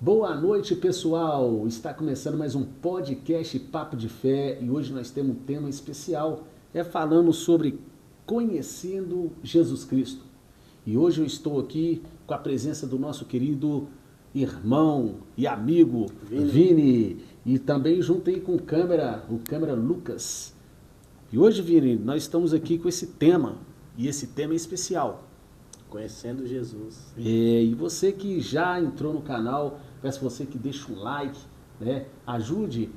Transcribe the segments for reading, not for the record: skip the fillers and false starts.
Boa noite, pessoal! Está começando mais um podcast Papo de Fé e hoje nós temos um tema especial, falando sobre conhecendo Jesus Cristo. E hoje eu estou aqui com a presença do nosso querido irmão e amigo Vini e também juntei com o câmera Lucas. E hoje, Vini, nós estamos aqui com esse tema e esse tema é especial. Conhecendo Jesus. E você que já entrou no canal, peço você que deixe um like, né? Ajude,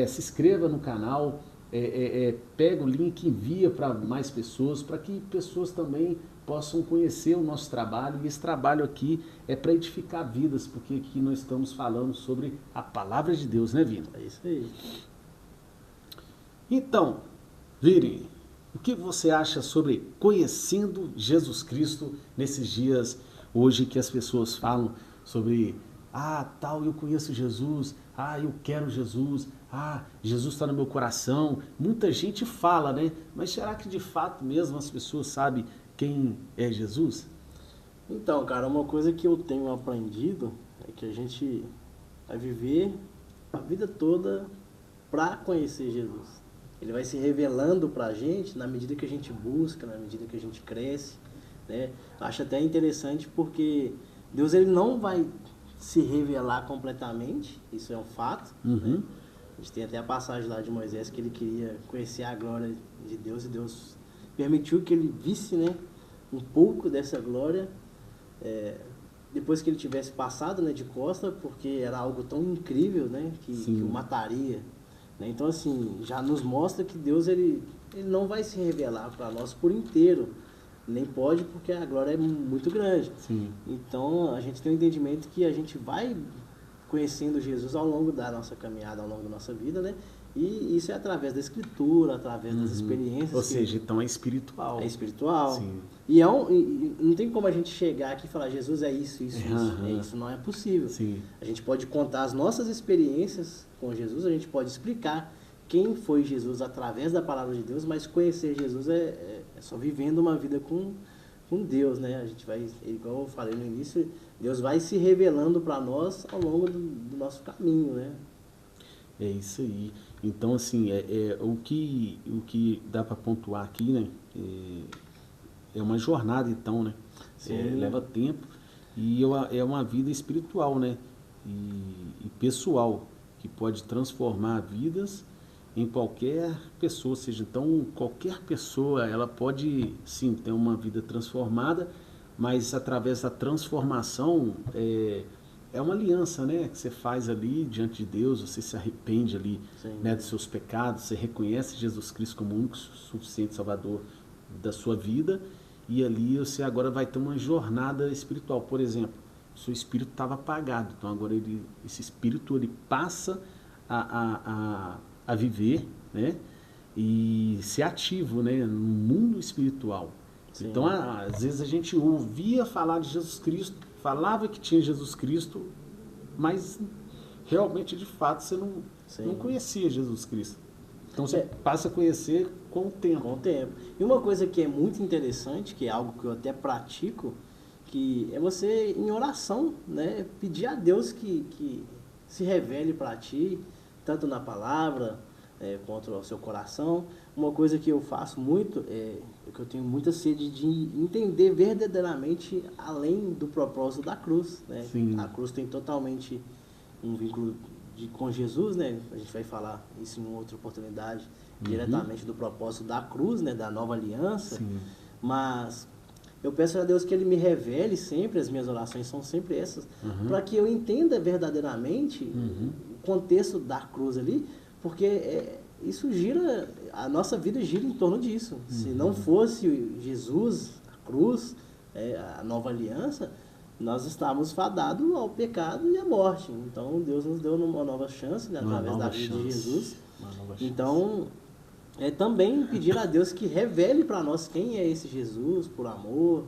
se inscreva no canal, pega o link, envia para mais pessoas, para que pessoas também possam conhecer o nosso trabalho. E esse trabalho aqui é para edificar vidas, porque aqui nós estamos falando sobre a palavra de Deus, né, Vini? É isso aí. Então, Vini, o que você acha sobre conhecendo Jesus Cristo nesses dias hoje que as pessoas falam sobre eu conheço Jesus, eu quero Jesus, Jesus está no meu coração. Muita gente fala, né? Mas será que de fato mesmo as pessoas sabem quem é Jesus? Então, cara, uma coisa que eu tenho aprendido é que a gente vai viver a vida toda para conhecer Jesus. Ele vai se revelando para a gente na medida que a gente busca, na medida que a gente cresce, né? Acho até interessante porque Deus ele não vai se revelar completamente, isso é um fato. Né? A gente tem até a passagem lá de Moisés que ele queria conhecer a glória de Deus e Deus permitiu que ele visse, né, um pouco dessa glória depois que ele tivesse passado, né, de costa, porque era algo tão incrível, né, que o mataria. Né? Então, assim, já nos mostra que Deus ele não vai se revelar para nós por inteiro. Nem pode, porque a glória é muito grande. Sim. Então, a gente tem um entendimento que a gente vai conhecendo Jesus ao longo da nossa caminhada, ao longo da nossa vida, né? E isso é através da Escritura, através das experiências. Ou seja, então é espiritual. É espiritual. Sim. E não tem como a gente chegar aqui e falar, Jesus é isso. Isso não é possível. Sim. A gente pode contar as nossas experiências com Jesus, a gente pode explicar quem foi Jesus através da palavra de Deus, mas conhecer Jesus é só vivendo uma vida com Deus, né? A gente vai, igual eu falei no início, Deus vai se revelando para nós ao longo do nosso caminho, né? É isso aí. Então, assim, o que dá para pontuar aqui, né? É uma jornada, então, né? Leva tempo e é uma vida espiritual, né? E pessoal, que pode transformar vidas em qualquer pessoa, ou seja, então qualquer pessoa ela pode sim ter uma vida transformada, mas através da transformação é uma aliança, né, que você faz ali diante de Deus, você se arrepende ali, né, dos seus pecados, você reconhece Jesus Cristo como o único suficiente Salvador da sua vida e ali você agora vai ter uma jornada espiritual. Por exemplo, o seu espírito estava apagado, então agora esse espírito ele passa a viver, né, e ser ativo, né, no mundo espiritual. Sim. Então, às vezes a gente ouvia falar de Jesus Cristo, falava que tinha Jesus Cristo, mas realmente, de fato, você não conhecia Jesus Cristo. Então, você passa a conhecer com o tempo. Com o tempo. E uma coisa que é muito interessante, que é algo que eu até pratico, que é você, em oração, né, pedir a Deus que se revele para ti, tanto na palavra quanto ao seu coração. Uma coisa que eu faço muito é que eu tenho muita sede de entender verdadeiramente além do propósito da cruz, né? A cruz tem totalmente um vínculo com Jesus, né? A gente vai falar isso em outra oportunidade, diretamente do propósito da cruz, né? Da nova aliança. Sim. Mas eu peço a Deus que Ele me revele sempre, as minhas orações são sempre essas, para que eu entenda verdadeiramente o contexto da cruz ali, porque isso gira, a nossa vida gira em torno disso. Se não fosse Jesus, a cruz, a nova aliança, nós estávamos fadados ao pecado e à morte. Então Deus nos deu uma nova chance, né, através da vida de Jesus. Então, também pedir a Deus que revele para nós quem é esse Jesus, por amor,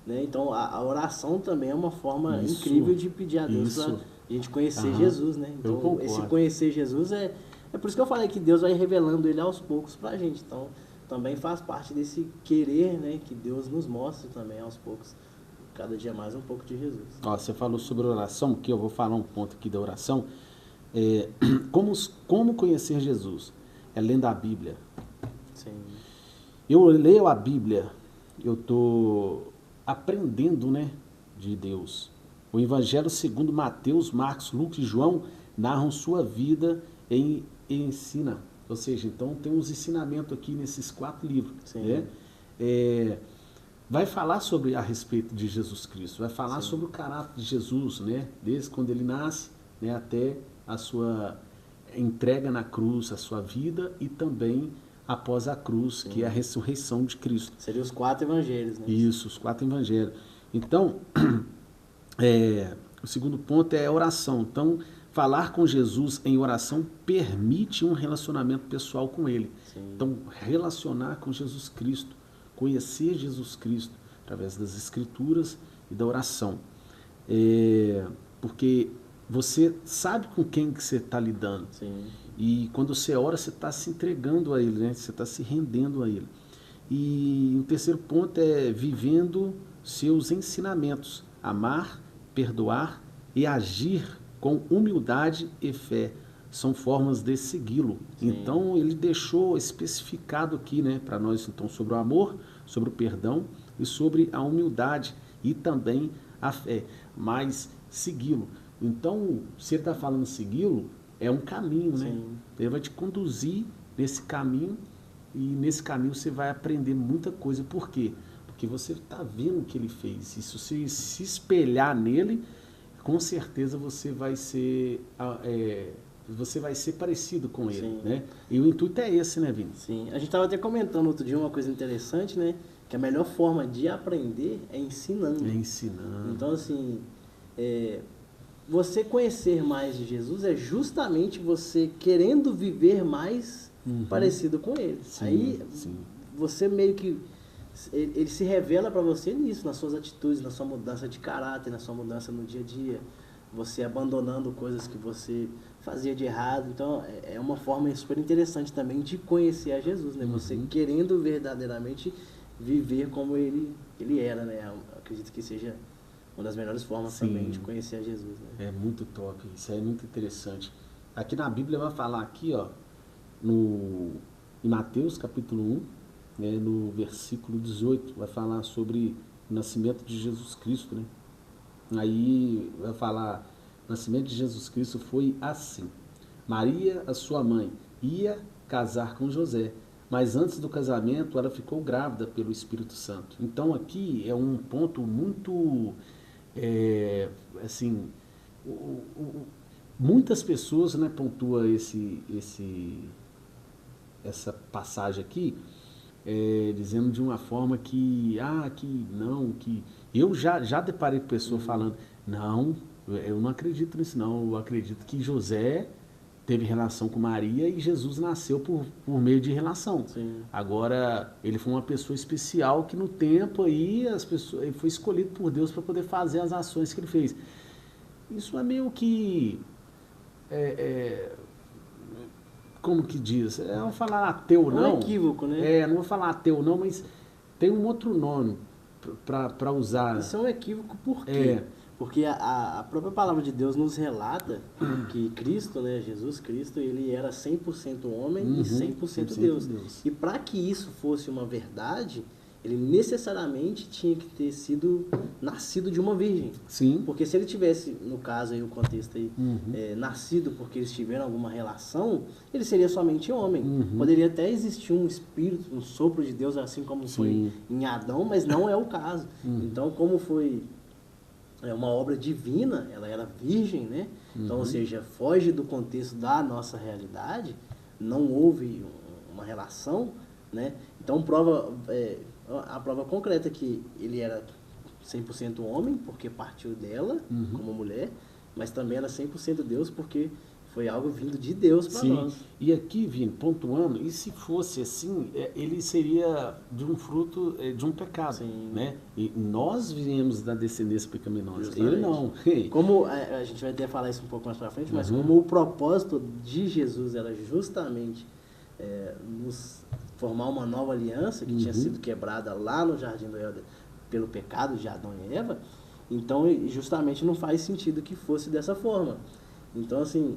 né? Então a oração também é uma forma incrível de pedir a Deus para a gente conhecer Jesus, né? Então esse conhecer Jesus é por isso que eu falei que Deus vai revelando Ele aos poucos para a gente. Então também faz parte desse querer, né, que Deus nos mostre também aos poucos cada dia mais um pouco de Jesus. Ó, você falou sobre oração, que eu vou falar um ponto aqui da oração. Como conhecer Jesus? É lendo a Bíblia. Sim. Eu leio a Bíblia, eu estou aprendendo, né, de Deus. O Evangelho segundo Mateus, Marcos, Lucas e João narram sua vida e ensina. Ou seja, então tem uns ensinamentos aqui nesses 4 livros. Sim. Né? Vai falar a respeito de Jesus Cristo, vai falar Sim. sobre o caráter de Jesus, né? Desde quando ele nasce, né, até a sua entrega na cruz, a sua vida e também após a cruz, que é a ressurreição de Cristo. Seriam os 4 evangelhos, né? Isso, os 4 evangelhos. Então, o segundo ponto é a oração. Então, falar com Jesus em oração permite um relacionamento pessoal com Ele. Sim. Então, relacionar com Jesus Cristo, conhecer Jesus Cristo através das Escrituras e da oração. Porque você sabe com quem que você está lidando. Sim. E quando você ora, você está se entregando a Ele, né? Você está se rendendo a Ele. E o terceiro ponto é vivendo seus ensinamentos. Amar, perdoar e agir com humildade e fé. São formas de segui-lo. Então, ele deixou especificado aqui, né, para nós, então, sobre o amor, sobre o perdão e sobre a humildade e também a fé. Mas segui-lo. Então, se ele está falando segui-lo, é um caminho, né? Sim. Ele vai te conduzir nesse caminho e nesse caminho você vai aprender muita coisa. Por quê? Porque você está vendo o que ele fez. E se você se espelhar nele, com certeza você vai ser parecido com ele. Sim. Né? E o intuito é esse, né, Vini? Sim. A gente estava até comentando outro dia uma coisa interessante, né? Que a melhor forma de aprender é ensinando. É ensinando. Então, assim, você conhecer mais de Jesus é justamente você querendo viver mais parecido com ele. Sim, Aí sim. você meio que ele se revela para você nisso, nas suas atitudes, na sua mudança de caráter, na sua mudança no dia a dia, você abandonando coisas que você fazia de errado. Então é uma forma super interessante também de conhecer a Jesus, né? Você querendo verdadeiramente viver como ele era, né? Eu acredito que seja uma das melhores formas também de conhecer a Jesus, né? É muito top, isso é muito interessante. Aqui na Bíblia vai falar aqui, ó, em Mateus capítulo 1, né, no versículo 18, vai falar sobre o nascimento de Jesus Cristo, né? Aí vai falar, o nascimento de Jesus Cristo foi assim. Maria, a sua mãe, ia casar com José, mas antes do casamento ela ficou grávida pelo Espírito Santo. Então aqui é um ponto muito, assim, muitas pessoas, né, pontuam essa passagem aqui, dizendo de uma forma que eu já deparei com pessoas falando, não, eu não acredito nisso não, eu acredito que José teve relação com Maria e Jesus nasceu por meio de relação. Sim. Agora, ele foi uma pessoa especial que no tempo aí ele foi escolhido por Deus para poder fazer as ações que ele fez. Isso é meio que como que diz? Eu não vou falar ateu, não. É um equívoco, né? Não vou falar ateu, não, mas tem um outro nome para usar. Isso é um equívoco por quê? Porque a própria palavra de Deus nos relata que Cristo, né, Jesus Cristo, ele era 100% homem e 100% Deus. E para que isso fosse uma verdade, ele necessariamente tinha que ter sido nascido de uma virgem. Sim. Porque se ele tivesse, no caso aí, o contexto aí, nascido porque eles tiveram alguma relação, ele seria somente homem. Poderia até existir um espírito, um sopro de Deus, assim como foi em Adão, mas não é o caso. Então, como foi uma obra divina, ela era virgem, né? Então, ou seja, foge do contexto da nossa realidade, não houve uma relação, né? Então, a prova concreta é que ele era 100% homem, porque partiu dela como mulher, mas também era 100% Deus, porque foi algo vindo de Deus para nós. E aqui, Vini, pontuando, e se fosse assim, ele seria de um fruto de um pecado, né? E nós viemos da descendência pecaminosa, justamente. Ele não. Como a gente vai até falar isso um pouco mais para frente, mas como o propósito de Jesus era justamente nos formar uma nova aliança que tinha sido quebrada lá no Jardim do Éden pelo pecado de Adão e Eva, então justamente não faz sentido que fosse dessa forma. Então, assim,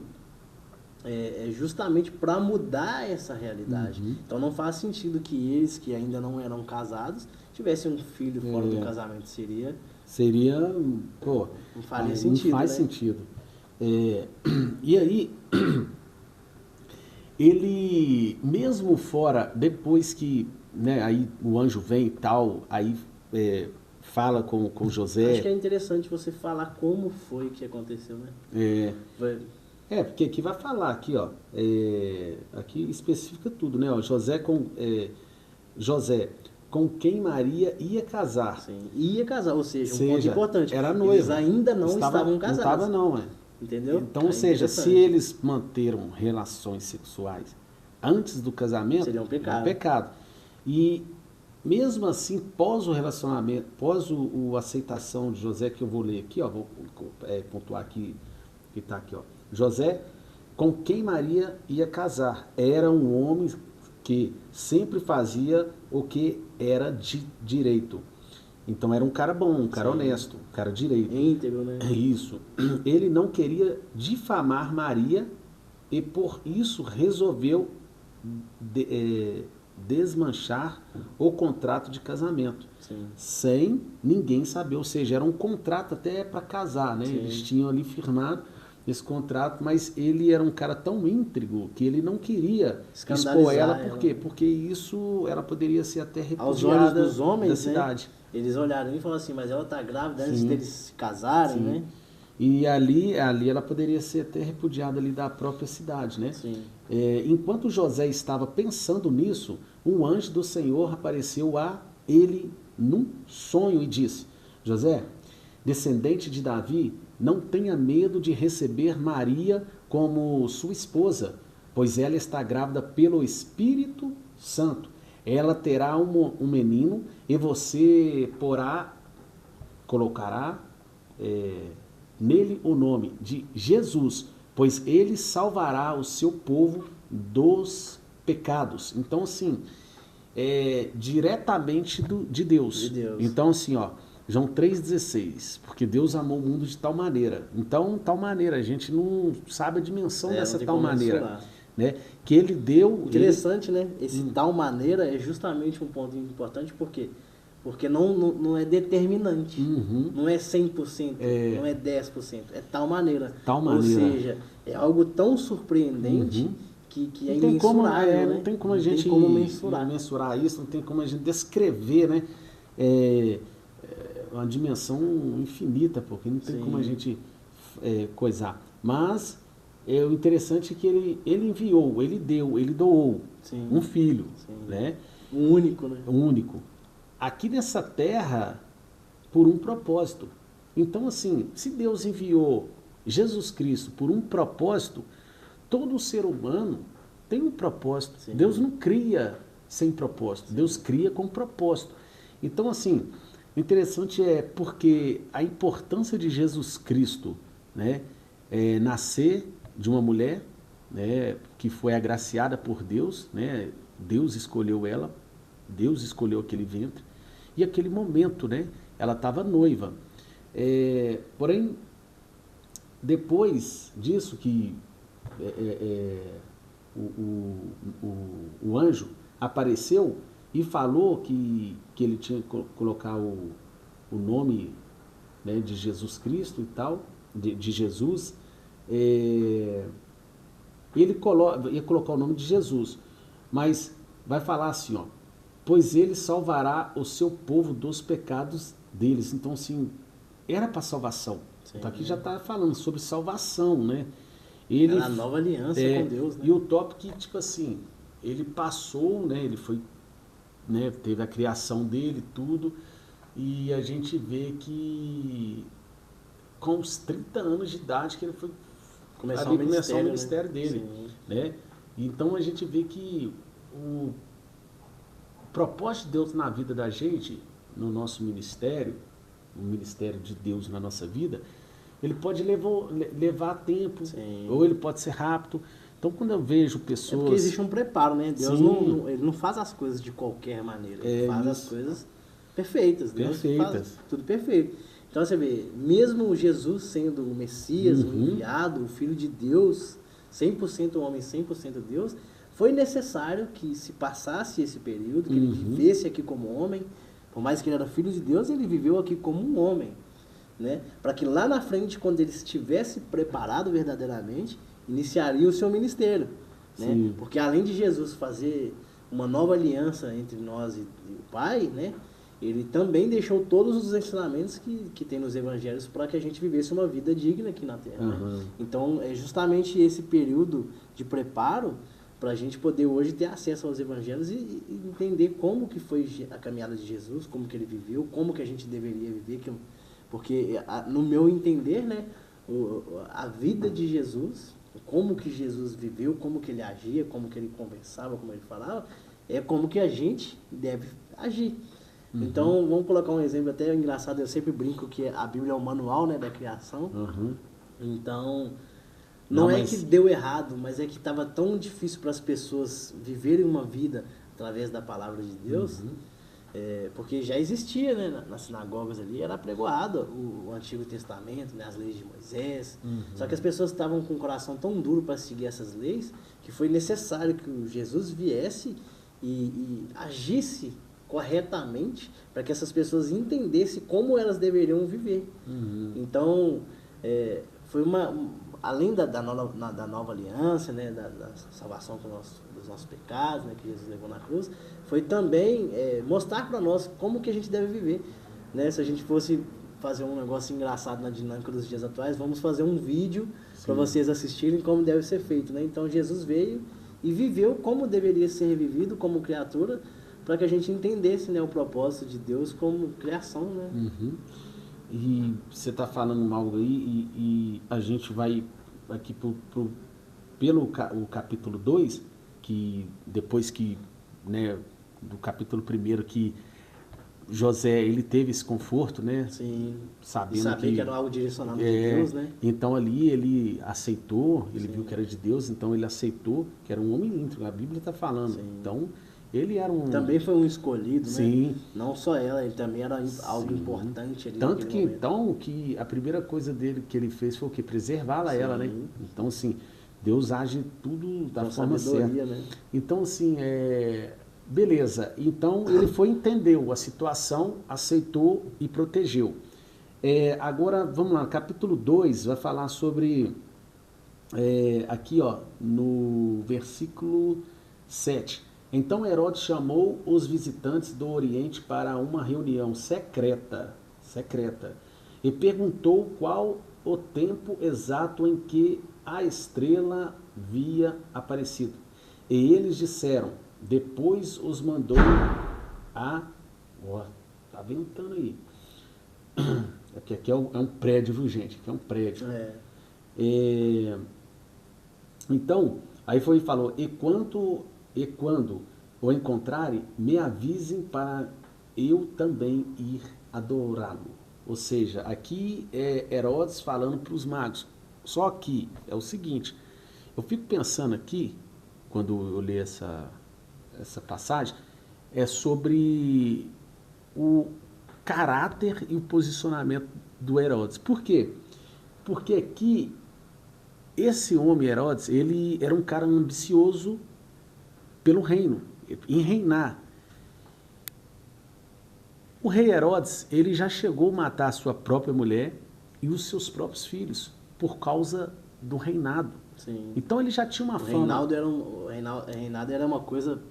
é justamente para mudar essa realidade. Então não faz sentido que eles, que ainda não eram casados, tivessem um filho fora do casamento. Seria, pô, não faria sentido, não faz né? sentido. E aí, ele, mesmo fora, depois que, né, aí o anjo vem e tal, aí fala com José. Acho que é interessante você falar como foi que aconteceu, né? Porque aqui vai falar, aqui, ó, aqui especifica tudo, né? Ó, José, com quem Maria ia casar. Sim, ia casar, ou seja, um ponto importante. Era noiva. Eles ainda não estavam casados. Não estava não, Entendeu? Então, ou seja, se eles manteram relações sexuais antes do casamento, seria um pecado. Pecado. E mesmo assim, pós o relacionamento, pós a aceitação de José, que eu vou ler aqui, ó, vou pontuar aqui, que está aqui, ó. José, com quem Maria ia casar, era um homem que sempre fazia o que era de direito. Então era um cara bom, um cara honesto, um cara direito. Íntegro, né? Isso. Ele não queria difamar Maria e por isso resolveu desmanchar o contrato de casamento. Sim. Sem ninguém saber. Ou seja, era um contrato até para casar, né? Sim. Eles tinham ali firmado esse contrato, mas ele era um cara tão íntegro que ele não queria expor ela. Por quê? Porque isso, ela poderia ser até repudiada aos olhos dos homens, da cidade. Né? Eles olharam e falaram assim, mas ela está grávida antes deles se casarem, né? E ali ela poderia ser até repudiada ali da própria cidade, né? Sim. Enquanto José estava pensando nisso, um anjo do Senhor apareceu a ele num sonho e disse: José, descendente de Davi, não tenha medo de receber Maria como sua esposa, pois ela está grávida pelo Espírito Santo. Ela terá um menino e você colocará nele o nome de Jesus, pois ele salvará o seu povo dos pecados. Então, assim, diretamente de Deus. Então, assim, ó, João 3,16, porque Deus amou o mundo de tal maneira. Então, tal maneira, a gente não sabe a dimensão dessa tal maneira. Né? Que ele deu... Interessante, né? Esse tal maneira é justamente um ponto importante, porque não é determinante. Não é 100%, não é 10%. É tal maneira. Ou seja, é algo tão surpreendente que é imensurável. Não tem como a gente mensurar isso, não tem como a gente descrever, né? Uma dimensão infinita, porque não tem como a gente coisar. Mas o interessante é que ele enviou, ele doou um filho, né? Um único, né? Um único. Aqui nessa terra, por um propósito. Então, assim, se Deus enviou Jesus Cristo por um propósito, todo ser humano tem um propósito. Sim. Deus não cria sem propósito, Deus cria com propósito. Então, assim, o interessante é porque a importância de Jesus Cristo, né, nascer de uma mulher, né, que foi agraciada por Deus, né, Deus escolheu ela, Deus escolheu aquele ventre, e aquele momento, né, ela estava noiva. Porém, depois disso que o anjo apareceu e falou que ele tinha que colocar o nome, né, de Jesus Cristo e tal, de Jesus, ele ia colocar o nome de Jesus, mas vai falar assim, ó, pois ele salvará o seu povo dos pecados deles. Então, assim, era para salvação. Sim, então aqui já está falando sobre salvação, né? Era a nova aliança com Deus, né? E o tópico que, tipo assim, ele passou, né? Ele foi, né? Teve a criação dele, tudo, e a gente vê que com os 30 anos de idade que ele foi começar o ministério dele, né? Então a gente vê que o propósito de Deus na vida da gente, no nosso ministério, o ministério de Deus na nossa vida, ele pode levar tempo, ou ele pode ser rápido. Então, quando eu vejo pessoas... porque existe um preparo, né? Deus ele não faz as coisas de qualquer maneira, ele faz as coisas perfeitas. Deus faz tudo perfeito. Então você vê, mesmo Jesus sendo o Messias, o enviado, o Filho de Deus, 100% homem, 100% Deus, foi necessário que se passasse esse período, que ele vivesse aqui como homem. Por mais que ele era Filho de Deus, ele viveu aqui como um homem, né? Para que lá na frente, quando ele estivesse preparado verdadeiramente, iniciaria o seu ministério, né? Porque além de Jesus fazer uma nova aliança entre nós e o Pai, né? Ele também deixou todos os ensinamentos que tem nos evangelhos para que a gente vivesse uma vida digna aqui na Terra. Né? Então, é justamente esse período de preparo para a gente poder hoje ter acesso aos evangelhos e entender como que foi a caminhada de Jesus, como que ele viveu, como que a gente deveria viver. Porque, no meu entender, né, a vida de Jesus, como que Jesus viveu, como que ele agia, como que ele conversava, como ele falava, é como que a gente deve agir. Então, vamos colocar um exemplo até engraçado, eu sempre brinco que a Bíblia é o manual, né, da criação. Então, não é que deu errado, mas é que estava tão difícil para as pessoas viverem uma vida através da palavra de Deus, porque já existia, né, nas sinagogas ali, era pregoado o Antigo Testamento, né, as leis de Moisés, só que as pessoas estavam com o coração tão duro para seguir essas leis, que foi necessário que o Jesus viesse e agisse corretamente para que essas pessoas entendessem como elas deveriam viver. Então, foi além da nova aliança, né, da salvação dos nossos pecados, né, que Jesus levou na cruz, foi também mostrar para nós como que a gente deve viver. Né? Se a gente fosse fazer um negócio engraçado na dinâmica dos dias atuais, vamos fazer um vídeo para vocês assistirem como deve ser feito. Né? Então, Jesus veio e viveu como deveria ser vivido como criatura, para que a gente entendesse, né, o propósito de Deus como criação, né? E você está falando algo aí e a gente vai aqui pelo o capítulo 2, que depois que, né, do capítulo 1 que José, ele teve esse conforto, né? Sim. Sabendo saber que era algo direcionado de Deus, né? Então ali ele aceitou, ele viu que era de Deus, então ele aceitou que era um homem íntegro, a Bíblia está falando. Então, ele era um... Também foi um escolhido, Sim. Né? Não só ela, ele também era algo importante ali. Tanto que, então, que a primeira coisa dele que ele fez foi o quê? Preservá-la ela, né? Então, assim, Deus age tudo da forma certa. Né? Então, assim, beleza. Então, ele entendeu a situação, aceitou e protegeu. Agora, vamos lá, capítulo 2 vai falar sobre, aqui, ó, no versículo 7. Então Herodes chamou os visitantes do Oriente para uma reunião secreta, e perguntou qual o tempo exato em que a estrela havia aparecido. E eles disseram, depois os mandou tá ventando aí. Aqui é um prédio, viu, gente? Aqui é um prédio. Então, aí foi e falou, e quando o encontrarem, me avisem para eu também ir adorá-lo. Ou seja, aqui é Herodes falando para os magos. Só que é o seguinte, eu fico pensando aqui, quando eu li essa passagem, é sobre o caráter e o posicionamento do Herodes. Por quê? Porque aqui, esse homem Herodes, ele era um cara ambicioso pelo reino, em reinar. O rei Herodes, ele já chegou a matar a sua própria mulher e os seus próprios filhos por causa do reinado. Sim. Então ele já tinha uma fama. O reinado era uma coisa...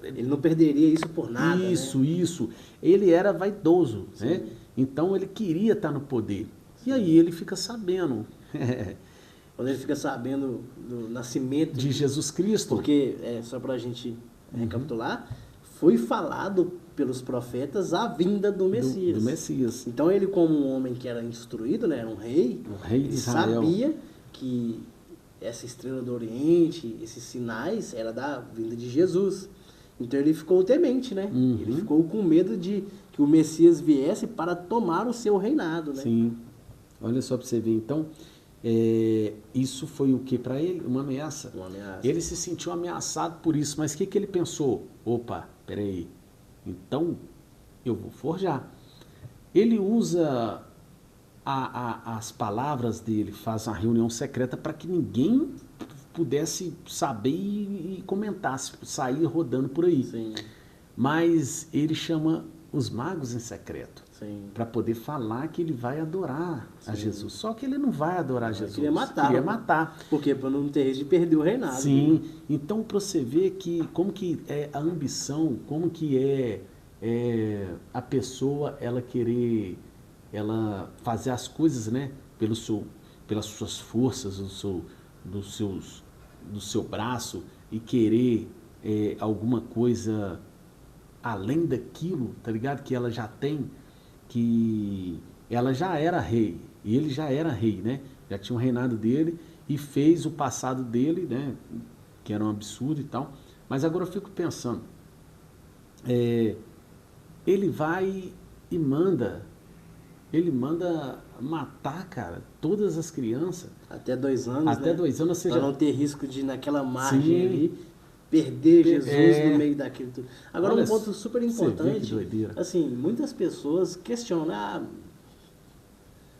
ele não perderia isso por nada. Isso. Ele era vaidoso, né? Então ele queria estar no poder. Sim. E aí ele fica sabendo... Quando ele fica sabendo do nascimento de Jesus Cristo. Porque, só para a gente recapitular, foi falado pelos profetas a vinda do Messias. Do Messias. Então ele, como um homem que era instruído, né, era um rei, de Israel, sabia que essa estrela do Oriente, esses sinais, era da vinda de Jesus. Então ele ficou temente, né? Ele ficou com medo de que o Messias viesse para tomar o seu reinado, né? Sim. Olha só para você ver. Então... isso foi o que para ele? Uma ameaça. Ele se sentiu ameaçado por isso, mas o que ele pensou? Opa, peraí, então eu vou forjar. Ele usa as palavras dele, faz uma reunião secreta para que ninguém pudesse saber e comentar, sair rodando por aí. Sim. Mas ele chama os magos em secreto Sim. para poder falar que ele vai adorar a Sim. Jesus. Só que ele não vai adorar Jesus. Queria matar. Queria matar. Por quê? Para não ter risco de perder o reinado. Sim. Então, para você ver que como que é a ambição, como que é a pessoa ela querer ela fazer as coisas, né, pelas suas forças, do seu braço e querer alguma coisa além daquilo, tá ligado? Que ela já tem, que ela já era rei, e ele já era rei, né? Já tinha o reinado dele e fez o passado dele, né? Que era um absurdo e tal. Mas agora eu fico pensando, ele vai e ele manda matar, cara, todas as crianças. Até 2 anos, Até né? 2 anos, ou seja... Para não ter risco de, naquela margem Sim. ali, perder Jesus no meio daquilo tudo. Agora, Olha, um ponto super importante, que doideira. assim, muitas pessoas questionam,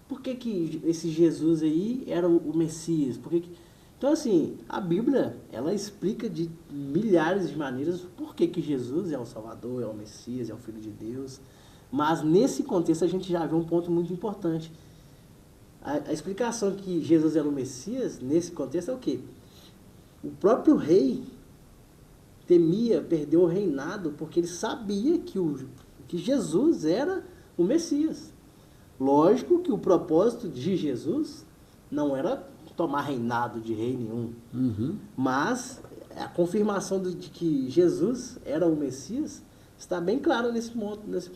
por que esse Jesus aí era o Messias? Então, assim, a Bíblia, ela explica de milhares de maneiras por que Jesus é o Salvador, é o Messias, é o Filho de Deus. Mas, nesse contexto, a gente já vê um ponto muito importante. A explicação que Jesus era o Messias, nesse contexto, é o quê? O próprio rei temia perder o reinado porque ele sabia que Jesus era o Messias. Lógico que o propósito de Jesus não era tomar reinado de rei nenhum, mas a confirmação de que Jesus era o Messias está bem claro nesse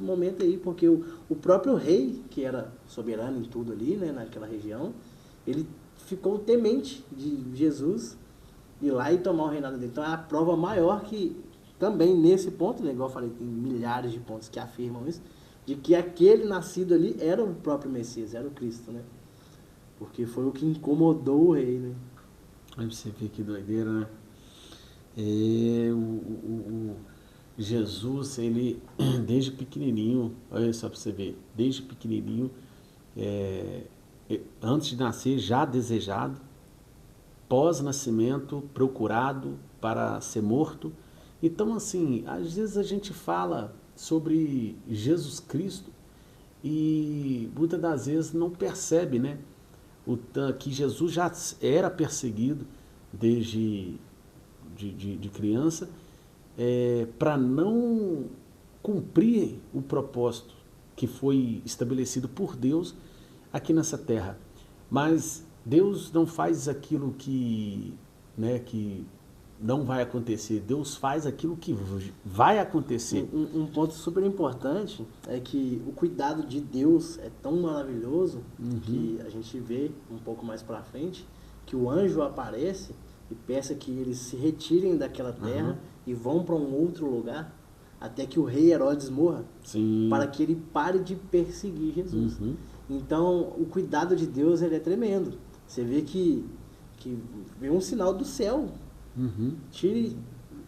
momento aí, porque o próprio rei, que era soberano em tudo ali, né, naquela região, ele ficou temente de Jesus ir lá e tomar o reinado dele. Então é a prova maior que, também nesse ponto, né, igual eu falei, tem milhares de pontos que afirmam isso, de que aquele nascido ali era o próprio Messias, era o Cristo, né? Porque foi o que incomodou o rei, né? Aí você vê que doideira, né? Jesus, ele, desde pequenininho, olha só para você ver, desde pequenininho, antes de nascer, já desejado, pós-nascimento, procurado para ser morto. Então, assim, às vezes a gente fala sobre Jesus Cristo e muitas das vezes não percebe, né? Que Jesus já era perseguido desde de criança, para não cumprir o propósito que foi estabelecido por Deus aqui nessa terra. Mas Deus não faz aquilo que não vai acontecer. Deus faz aquilo que vai acontecer. Um ponto super importante é que o cuidado de Deus é tão maravilhoso que a gente vê um pouco mais pra frente que o anjo aparece e peça que eles se retirem daquela terra e vão para um outro lugar até que o rei Herodes morra. Sim. Para que ele pare de perseguir Jesus. Então, o cuidado de Deus ele é tremendo. Você vê que vem um sinal do céu. Tire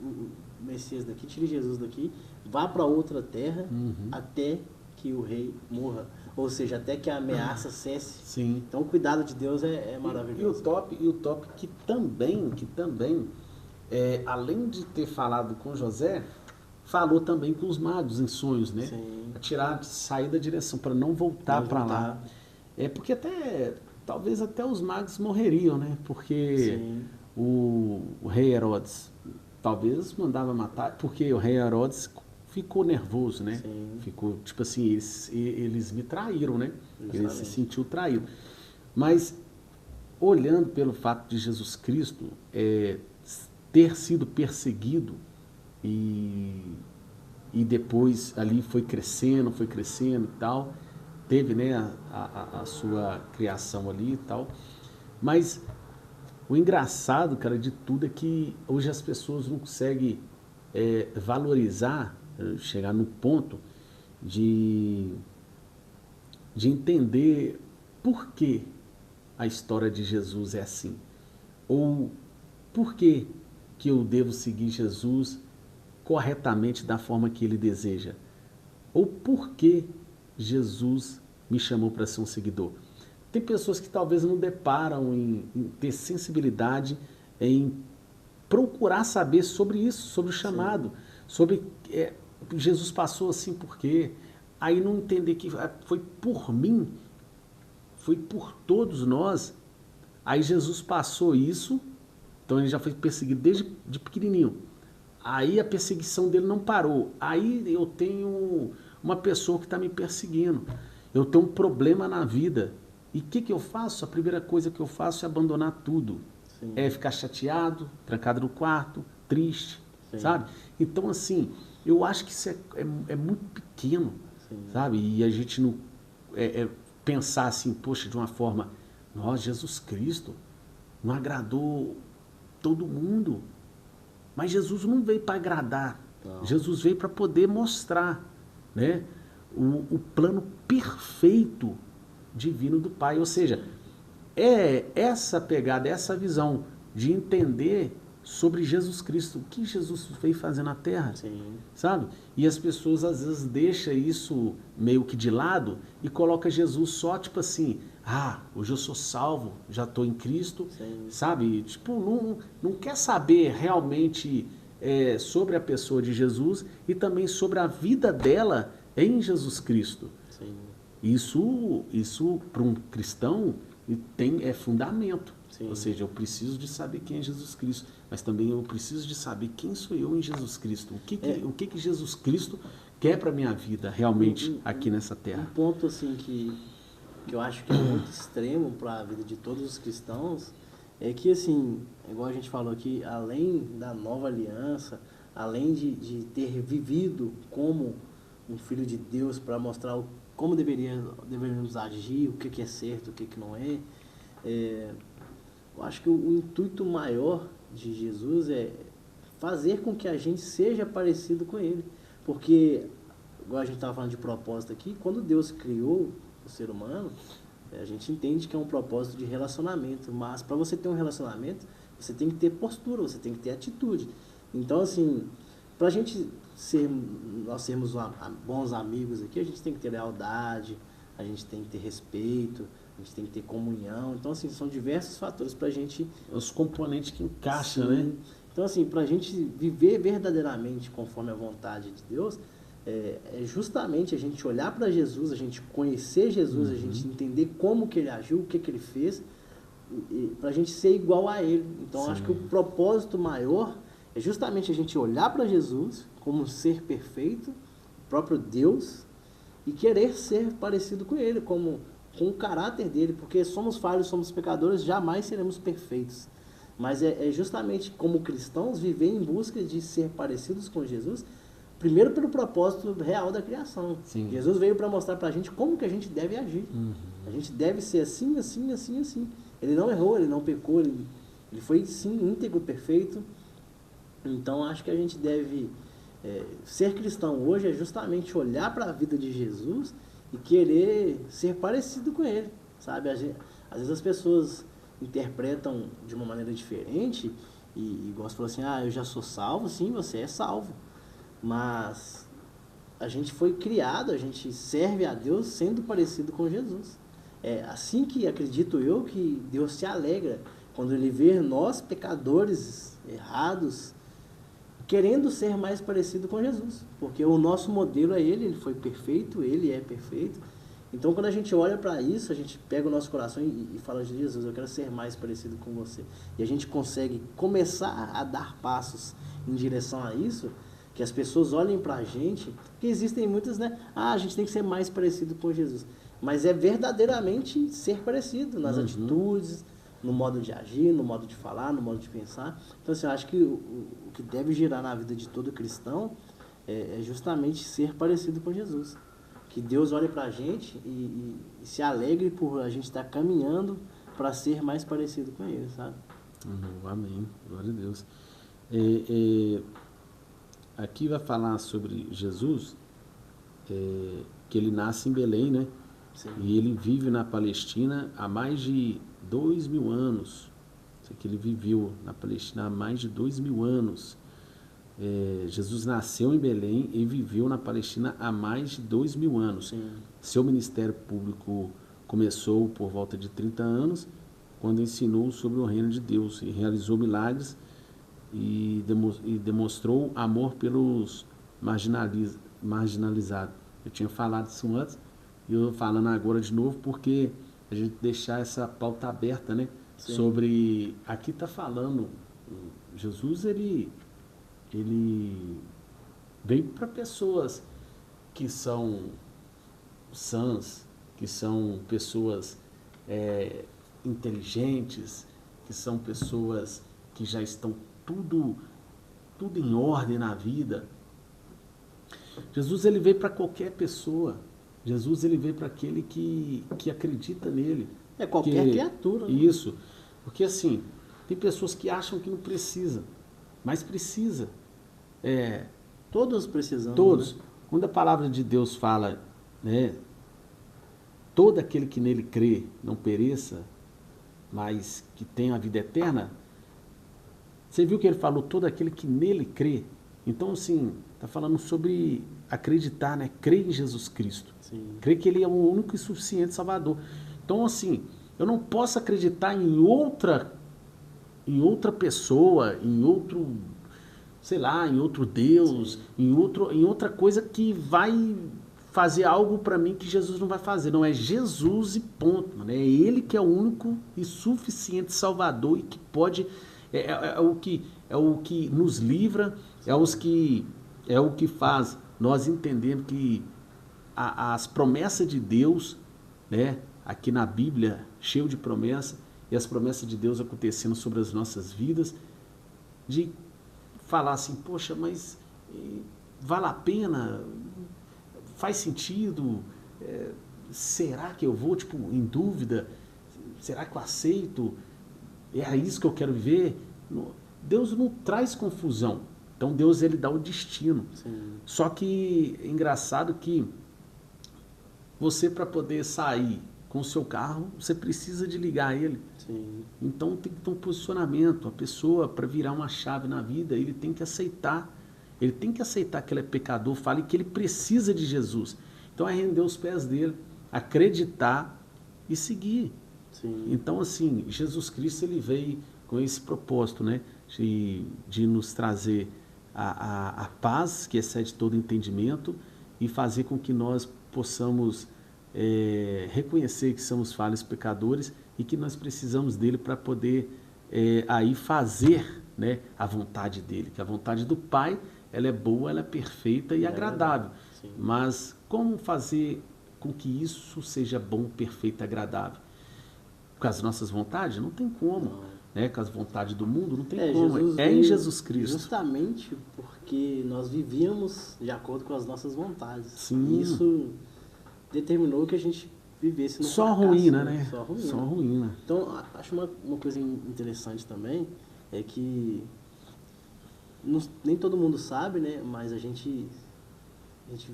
o Messias daqui, tire Jesus daqui, vá para outra terra até que o rei morra. Ou seja, até que a ameaça cesse. Sim. Então o cuidado de Deus é maravilhoso. E o top que também além de ter falado com José, falou também com os magos em sonhos, né? Sim. Sair da direção, para não voltar para lá. Porque talvez até os magos morreriam, né? Porque o rei Herodes talvez mandava matar, porque o rei Herodes ficou nervoso, né? Sim. Ficou, tipo assim, eles me traíram, né? Justamente. Ele se sentiu traído. Mas, olhando pelo fato de Jesus Cristo ter sido perseguido e depois ali foi crescendo e tal, teve, né, a sua criação ali e tal, mas o engraçado, cara, de tudo é que hoje as pessoas não conseguem valorizar, chegar no ponto de entender por que a história de Jesus é assim, ou por que eu devo seguir Jesus corretamente da forma que ele deseja. ou por que Jesus me chamou para ser um seguidor. Tem pessoas que talvez não deparam em ter sensibilidade em procurar saber sobre isso, sobre o chamado, sobre Jesus passou assim por quê? Aí não entender que foi por mim, foi por todos nós. Aí Jesus passou isso, então ele já foi perseguido desde de pequenininho. Aí a perseguição dele não parou. Aí eu tenho uma pessoa que está me perseguindo. Eu tenho um problema na vida. E o que eu faço? A primeira coisa que eu faço é abandonar tudo. Sim. É ficar chateado, trancado no quarto, triste, sim, sabe? Então, assim, eu acho que isso é muito pequeno, sim, sabe? E a gente não pensar assim, poxa, de uma forma, nossa, Jesus Cristo não agradou todo mundo. Mas Jesus não veio para agradar. Não. Jesus veio para poder mostrar, né, o plano perfeito divino do Pai. Ou seja, é essa pegada, essa visão de entender sobre Jesus Cristo, o que Jesus veio fazer na Terra, sim, sabe? E as pessoas às vezes deixam isso meio que de lado e colocam Jesus só tipo assim, hoje eu sou salvo, já estou em Cristo, sim, sabe? Tipo, não quer saber realmente sobre a pessoa de Jesus e também sobre a vida dela em Jesus Cristo. Sim. Isso para um cristão é fundamento. Sim. Ou seja, eu preciso de saber quem é Jesus Cristo, mas também eu preciso de saber quem sou eu em Jesus Cristo. O que Jesus Cristo quer para a minha vida realmente aqui nessa terra. Um ponto assim que eu acho que é muito extremo para a vida de todos os cristãos é que, assim, igual a gente falou aqui, além da nova aliança, além de ter vivido como um filho de Deus para mostrar como deveríamos agir, o que é certo, o que não é, eu acho que o intuito maior de Jesus é fazer com que a gente seja parecido com Ele. Porque, igual a gente estava falando de propósito aqui, quando Deus criou o ser humano, a gente entende que é um propósito de relacionamento. Mas para você ter um relacionamento, você tem que ter postura, você tem que ter atitude. Então, assim, para a gente nós sermos bons amigos aqui, a gente tem que ter lealdade, a gente tem que ter respeito, a gente tem que ter comunhão. Então, assim, são diversos fatores para a gente... Os componentes que encaixam, né? Então, assim, para a gente viver verdadeiramente conforme a vontade de Deus, é justamente a gente olhar para Jesus, a gente conhecer Jesus, a gente entender como que Ele agiu, o que ele fez, para a gente ser igual a Ele. Então, sim, acho que o propósito maior é justamente a gente olhar para Jesus como um ser perfeito, o próprio Deus, e querer ser parecido com Ele, com o caráter dele, porque somos falhos, somos pecadores, jamais seremos perfeitos. Mas é justamente como cristãos viver em busca de ser parecidos com Jesus, primeiro pelo propósito real da criação. Sim. Jesus veio para mostrar para a gente como que a gente deve agir. Uhum. A gente deve ser assim, assim, assim, assim. Ele não errou, ele não pecou, ele foi sim íntegro, perfeito. Então acho que a gente deve ser cristão hoje é justamente olhar para a vida de Jesus e querer ser parecido com ele, sabe? Às vezes as pessoas interpretam de uma maneira diferente e igual você falou assim, eu já sou salvo, sim, você é salvo, mas a gente foi criado, a gente serve a Deus sendo parecido com Jesus. É assim que acredito eu que Deus se alegra quando Ele vê nós, pecadores errados, querendo ser mais parecido com Jesus, porque o nosso modelo é Ele foi perfeito, Ele é perfeito. Então, quando a gente olha para isso, a gente pega o nosso coração e fala de Jesus, eu quero ser mais parecido com você. E a gente consegue começar a dar passos em direção a isso, que as pessoas olhem para a gente, porque existem muitas, né? A gente tem que ser mais parecido com Jesus. Mas é verdadeiramente ser parecido nas atitudes, no modo de agir, no modo de falar, no modo de pensar. Então, assim, eu acho que o que deve girar na vida de todo cristão é justamente ser parecido com Jesus. Que Deus olhe para a gente e se alegre por a gente estar caminhando para ser mais parecido com Ele, sabe? Amém. Glória a Deus. Aqui vai falar sobre Jesus, que ele nasce em Belém, né? Sim. E ele vive na Palestina há mais de 2000 anos. Isso aqui ele viveu na Palestina há mais de 2000 anos. Jesus nasceu em Belém e viveu na Palestina há mais de 2.000 anos. Sim. Seu ministério público começou por volta de 30 anos, quando ensinou sobre o reino de Deus e realizou milagres e demonstrou amor pelos marginalizados. Eu tinha falado isso antes e eu falando agora de novo porque a gente deixar essa pauta aberta, né? Sim. Sobre, aqui está falando, Jesus ele vem para pessoas que são sãs, que são pessoas inteligentes, que são pessoas que já estão tudo em ordem na vida. Jesus ele veio para qualquer pessoa. Jesus ele veio para aquele que acredita nele. Qualquer criatura. Né? Isso. Porque assim, tem pessoas que acham que não precisa, mas precisa. Todos precisamos. Todos. Né? Quando a palavra de Deus fala, né, todo aquele que nele crê não pereça, mas que tenha a vida eterna, você viu que ele falou todo aquele que nele crê? Então, assim, está falando sobre acreditar, né? Crer em Jesus Cristo. Sim. Crer que ele é o único e suficiente Salvador. Então, assim, eu não posso acreditar em outra pessoa, em outro, sei lá, em outro Deus, em outra coisa que vai fazer algo para mim que Jesus não vai fazer. Não, é Jesus e ponto. Né? É Ele que é o único e suficiente Salvador e que pode... É o que nos livra, é o que faz nós entendermos que as promessas de Deus, né, aqui na Bíblia, cheio de promessas, e as promessas de Deus acontecendo sobre as nossas vidas, de falar assim, poxa, mas vale a pena? Faz sentido? Será que eu vou, tipo, em dúvida? Será que eu aceito? É isso que eu quero viver? Deus não traz confusão. Então Deus ele dá o destino. Sim. Só que é engraçado que você, para poder sair com o seu carro, você precisa de ligar ele. Sim. Então tem que ter um posicionamento. A pessoa, para virar uma chave na vida, ele tem que aceitar. Ele tem que aceitar que ele é pecador, fale que ele precisa de Jesus. Então é render os pés dele, acreditar e seguir. Sim. Então, assim, Jesus Cristo ele veio com esse propósito, né, de nos trazer a paz que excede todo entendimento e fazer com que nós possamos reconhecer que somos falhos pecadores e que nós precisamos dele para poder aí fazer, né, a vontade dele, que a vontade do Pai ela é boa, ela é perfeita e agradável. Mas como fazer com que isso seja bom, perfeito e agradável? Com as nossas vontades? Não tem como. Não. Né? Com as vontades do mundo? Não tem como. É em Jesus Cristo. Justamente porque nós vivíamos de acordo com as nossas vontades. Sim. E isso determinou que a gente vivesse no só fracasso, ruína, né? Só ruína. Então, acho uma coisa interessante também é que nem todo mundo sabe, né? Mas a gente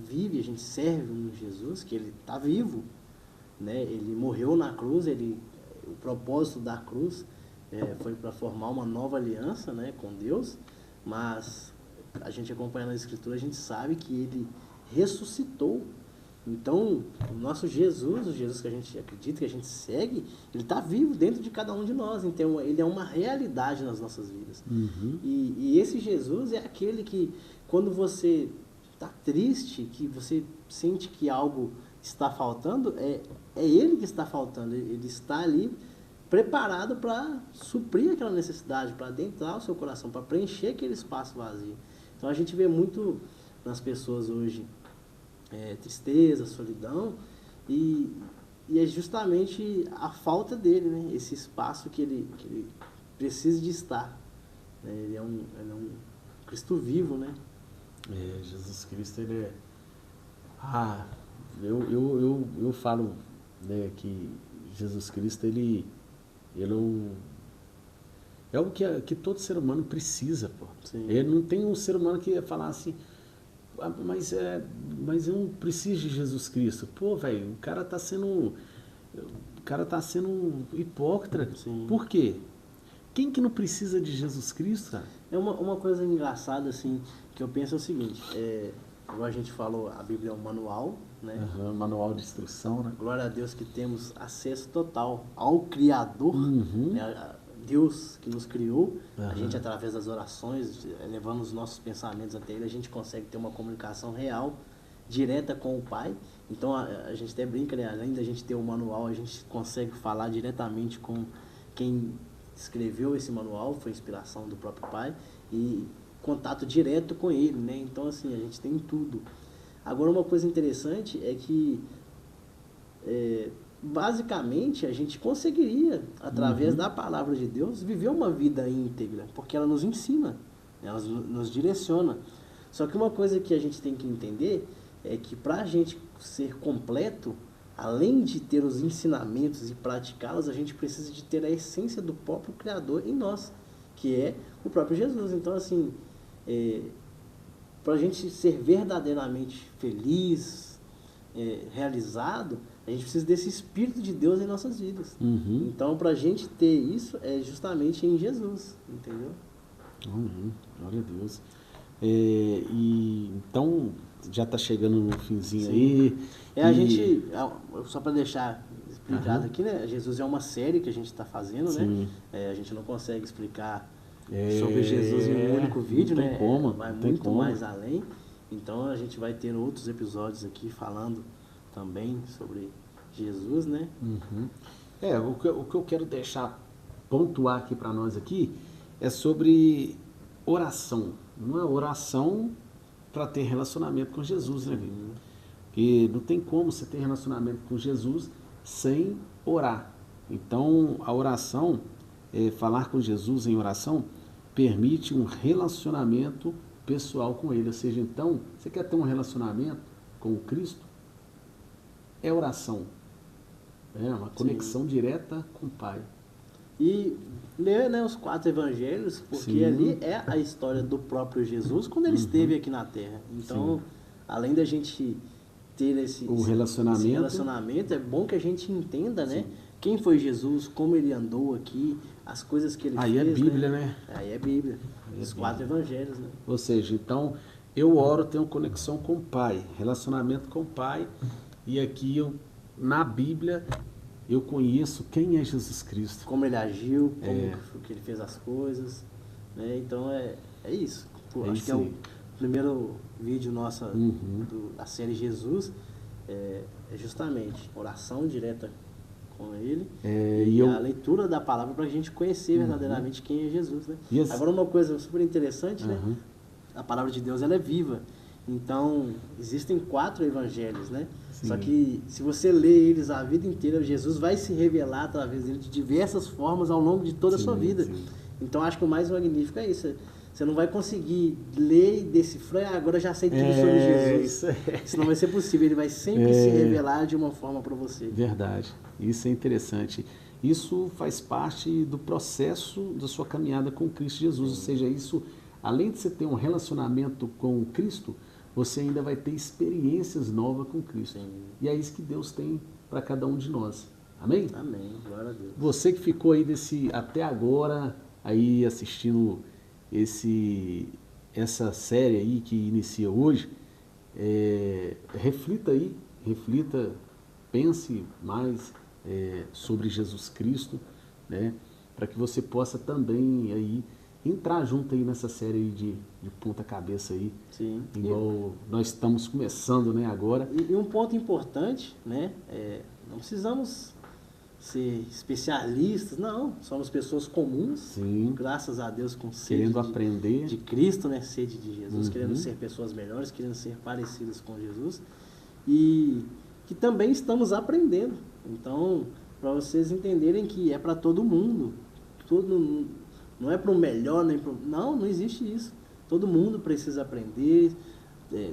vive, a gente serve um Jesus que ele está vivo, né? Ele morreu na cruz, o propósito da cruz foi para formar uma nova aliança, né, com Deus, mas a gente acompanhando a Escritura, a gente sabe que ele ressuscitou. Então, o nosso Jesus, o Jesus que a gente acredita, que a gente segue, ele está vivo dentro de cada um de nós. Então, ele é uma realidade nas nossas vidas. Uhum. E esse Jesus é aquele que, quando você está triste, que você sente que algo está faltando, é ele que está faltando. Ele está ali preparado para suprir aquela necessidade, para adentrar o seu coração, para preencher aquele espaço vazio. Então, a gente vê muito nas pessoas hoje tristeza, solidão, e é justamente a falta dele, né? Esse espaço que ele precisa de estar. Né? Ele é um Cristo vivo, né? Jesus Cristo, ele é... eu falo, né, que Jesus Cristo, ele é o que todo ser humano precisa, pô. Ele não tem um ser humano que ia falar assim, mas eu não preciso de Jesus Cristo. Pô, velho, o cara tá sendo hipócrita. Sim. Por quê? Quem que não precisa de Jesus Cristo, cara? É uma coisa engraçada, assim, que eu penso é o seguinte, como a gente falou, a Bíblia é um manual, né? Manual de instrução, né? Glória a Deus que temos acesso total ao Criador, né? Deus que nos criou, a gente através das orações, levando os nossos pensamentos até Ele, a gente consegue ter uma comunicação real, direta com o Pai. Então a gente até brinca, né? Além da gente ter o manual, a gente consegue falar diretamente com quem escreveu esse manual, foi inspiração do próprio Pai, e contato direto com Ele, né? Então assim, a gente tem tudo. Agora uma coisa interessante é que basicamente a gente conseguiria, através da palavra de Deus, viver uma vida íntegra, porque ela nos ensina, ela nos direciona. Só que uma coisa que a gente tem que entender é que para a gente ser completo, além de ter os ensinamentos e praticá-los, a gente precisa de ter a essência do próprio Criador em nós, que é o próprio Jesus. Então, assim, para a gente ser verdadeiramente feliz, realizado, a gente precisa desse Espírito de Deus em nossas vidas. Então, para a gente ter isso, é justamente em Jesus, entendeu? Glória a Deus. Então, já está chegando no finzinho aí. A gente, só para deixar explicado aqui, né? Jesus é uma série que a gente está fazendo, né? A gente não consegue explicar sobre Jesus em um único vídeo, né? Vai muito mais além. Então a gente vai ter outros episódios aqui falando também sobre Jesus, né? O que eu quero deixar pontuar aqui para nós aqui é sobre oração. Não é oração para ter relacionamento com Jesus, né, Vitor? Porque não tem como você ter relacionamento com Jesus sem orar. Então, a oração, falar com Jesus em oração, permite um relacionamento pessoal com Ele. Ou seja, então, você quer ter um relacionamento com o Cristo? É oração. É uma conexão direta com o Pai. E ler, né, os 4 evangelhos, porque ali é a história do próprio Jesus quando ele esteve aqui na Terra. Então, além da gente ter esse relacionamento, é bom que a gente entenda, né, quem foi Jesus, como ele andou aqui, as coisas que ele fez. Aí é Bíblia, né? Aí é Bíblia. Os 4 evangelhos, né? Ou seja, então, eu oro, tenho conexão com o Pai, relacionamento com o Pai, e aqui na Bíblia eu conheço quem é Jesus Cristo. Como ele agiu, como que ele fez as coisas, né? Então é isso. Acho que é o primeiro vídeo nosso da série Jesus, é justamente oração direta com ele e a leitura da palavra para a gente conhecer verdadeiramente quem é Jesus, né? Agora uma coisa super interessante, né? A palavra de Deus ela é viva. Então, existem 4 evangelhos, né? Só que se você lê eles a vida inteira, Jesus vai se revelar através dele de diversas formas ao longo de toda a sua vida. Então, acho que o mais magnífico é isso. Você não vai conseguir ler e decifrar, agora já sei tudo sobre Jesus. Isso não vai ser possível, ele vai sempre se revelar de uma forma para você. Verdade, isso é interessante. Isso faz parte do processo da sua caminhada com Cristo Jesus, ou seja, isso, além de você ter um relacionamento com Cristo, você ainda vai ter experiências novas com Cristo. E é isso que Deus tem para cada um de nós. Amém? Amém, glória a Deus. Você que ficou aí até agora, aí assistindo essa série aí que inicia hoje, reflita aí, pense mais sobre Jesus Cristo, né? Para que você possa também aí entrar junto aí nessa série aí de ponta cabeça aí. Igual nós estamos começando, né, agora. E um ponto importante, né, não precisamos ser especialistas, não, somos pessoas comuns, graças a Deus, com sede querendo aprender de Cristo, né, sede de Jesus, querendo ser pessoas melhores, querendo ser parecidas com Jesus, e que também estamos aprendendo. Então, para vocês entenderem que é para todo mundo, não é para o melhor, nem para não existe isso. Todo mundo precisa aprender.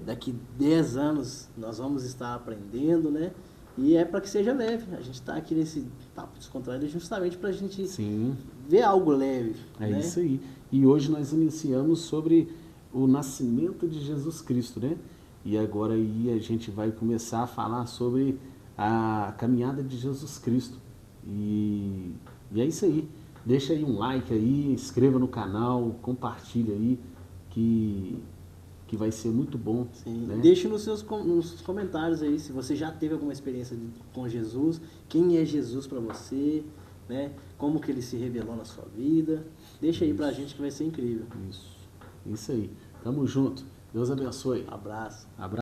Daqui 10 anos nós vamos estar aprendendo, né? E é para que seja leve. A gente está aqui nesse papo descontraído justamente para a gente ver algo leve. É isso aí. E hoje nós iniciamos sobre o nascimento de Jesus Cristo, né? E agora aí a gente vai começar a falar sobre a caminhada de Jesus Cristo. E é isso aí. deixa aí um like aí, inscreva no canal, compartilha aí, que vai ser muito bom. Sim. Né? Deixe nos seus comentários aí se você já teve alguma experiência com Jesus, quem é Jesus para você, né? Como que ele se revelou na sua vida. Deixa aí pra gente que vai ser incrível. Isso aí. Tamo junto. Deus abençoe. Abraço. Abraço.